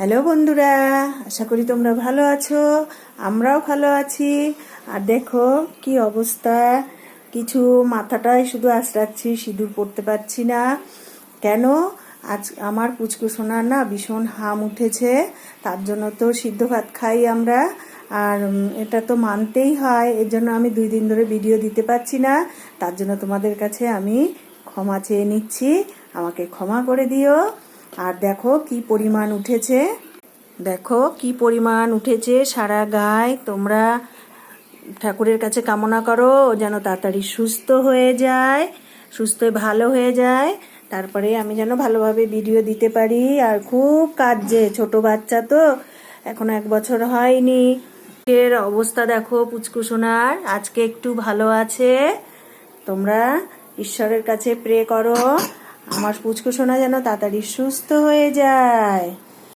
Hello বন্ধুরা, আশা করি তোমরা ভালো আছো। আমরাও ভালো আছি। আর দেখো কি অবস্থা, কিছু মাথাটাই শুধু আঁচড়াচ্ছি, সিঁদুর পরতে পারছি না। কেন? আজ আমার পুচকু সোনার না ভীষণ হাম উঠেছে, তার জন্য তো সিদ্ধ ভাত খাই আমরা। আর এটা তো মানতেই হয়, এর জন্য আমি 2 দিন ধরে ভিডিও দিতে পারছি না। তার জন্য তোমাদের কাছে আমি ক্ষমা চেয়ে নিচ্ছি, আমাকে ক্ষমা করে দিও। আর দেখো কি পরিমাণ উঠেছে, দেখো কি পরিমাণ উঠেছে সারা গায়ে। তোমরা ঠাকুরের কাছে কামনা করো ও যেন তাড়াতাড়ি সুস্থ হয়ে যায়, সুস্থ ভালো হয়ে যায়, তারপরে আমি যেন ভালোভাবে ভিডিও দিতে পারি। আর খুব কাঁদছে, ছোট বাচ্চা তো, এখনো 1 বছর হয়নি। এর অবস্থা দেখো পুচকু সোনার, আজকে একটু ভালো আছে। তোমরা ঈশ্বরের কাছে প্রে করো আমার পুচকু সোনা যেন তাড়াতাড়ি সুস্থ হয়ে যায়।